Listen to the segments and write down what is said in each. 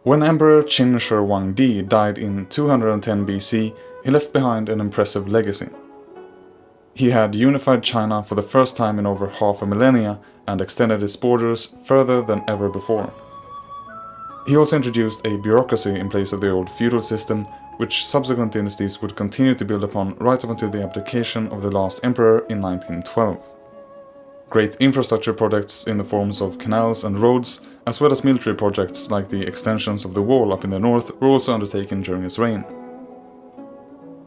When Emperor Qin Shi Huangdi died in 210 BC, he left behind an impressive legacy. He had unified China for the first time in over half a millennia and extended its borders further than ever before. He also introduced a bureaucracy in place of the old feudal system, which subsequent dynasties would continue to build upon right up until the abdication of the last emperor in 1912. Great infrastructure projects in the forms of canals and roads, as well as military projects like the extensions of the wall up in the north, were also undertaken during his reign.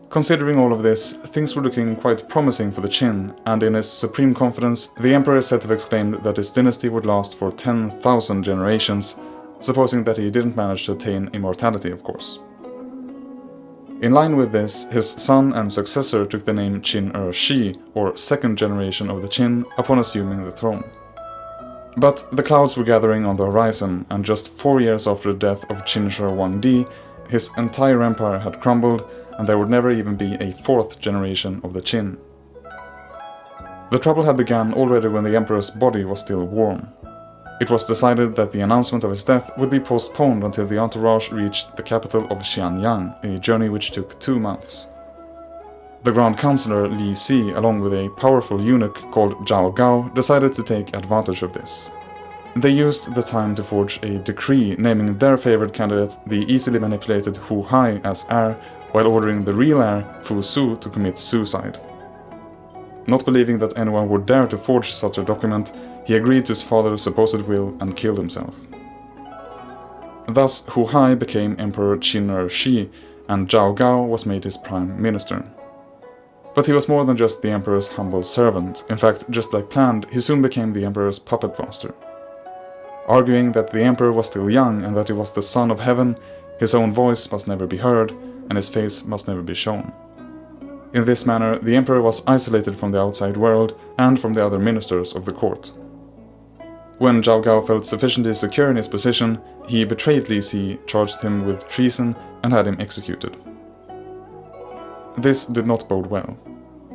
Considering all of this, things were looking quite promising for the Qin, and in his supreme confidence, the emperor is said to have exclaimed that his dynasty would last for 10,000 generations, supposing that he didn't manage to attain immortality, of course. In line with this, his son and successor took the name Qin Er Shi, or second generation of the Qin, upon assuming the throne. But the clouds were gathering on the horizon, and just 4 years after the death of Qin Shi Huangdi, his entire empire had crumbled, and there would never even be a fourth generation of the Qin. The trouble had begun already when the emperor's body was still warm. It was decided that the announcement of his death would be postponed until the entourage reached the capital of Xianyang, a journey which took 2 months. The Grand Counselor Li Si, along with a powerful eunuch called Zhao Gao, decided to take advantage of this. They used the time to forge a decree naming their favorite candidate, the easily manipulated Hu Hai, as heir, while ordering the real heir, Fu Su, to commit suicide. Not believing that anyone would dare to forge such a document, he agreed to his father's supposed will and killed himself. Thus, Hu Hai became Emperor Qin Er Shi, and Zhao Gao was made his prime minister. But he was more than just the emperor's humble servant. In fact, just like planned, he soon became the emperor's puppet master. Arguing that the emperor was still young and that he was the son of heaven, his own voice must never be heard, and his face must never be shown. In this manner, the emperor was isolated from the outside world and from the other ministers of the court. When Zhao Gao felt sufficiently secure in his position, he betrayed Li Si, charged him with treason, and had him executed. This did not bode well.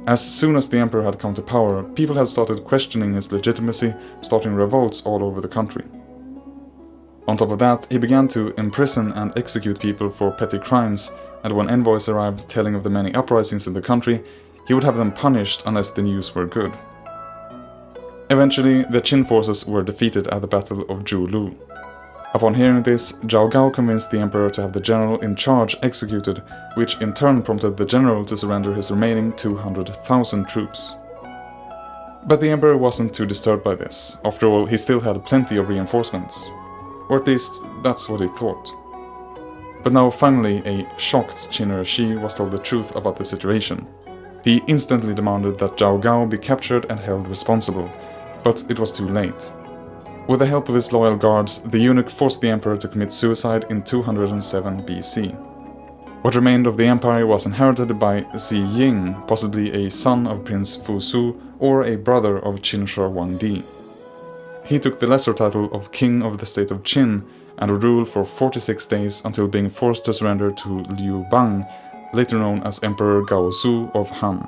As soon as the emperor had come to power, people had started questioning his legitimacy, starting revolts all over the country. On top of that, he began to imprison and execute people for petty crimes, and when envoys arrived telling of the many uprisings in the country, he would have them punished unless the news were good. Eventually, the Qin forces were defeated at the Battle of Zhulu. Upon hearing this, Zhao Gao convinced the emperor to have the general in charge executed, which in turn prompted the general to surrender his remaining 200,000 troops. But the emperor wasn't too disturbed by this. After all, he still had plenty of reinforcements. Or at least, that's what he thought. But now finally, a shocked Qin Er Shi was told the truth about the situation. He instantly demanded that Zhao Gao be captured and held responsible, but it was too late. With the help of his loyal guards, the eunuch forced the emperor to commit suicide in 207 BC. What remained of the empire was inherited by Zi Ying, possibly a son of Prince Fu Su or a brother of Qin Shi Huangdi. He took the lesser title of King of the State of Qin and would rule for 46 days until being forced to surrender to Liu Bang, later known as Emperor Gaozu of Han.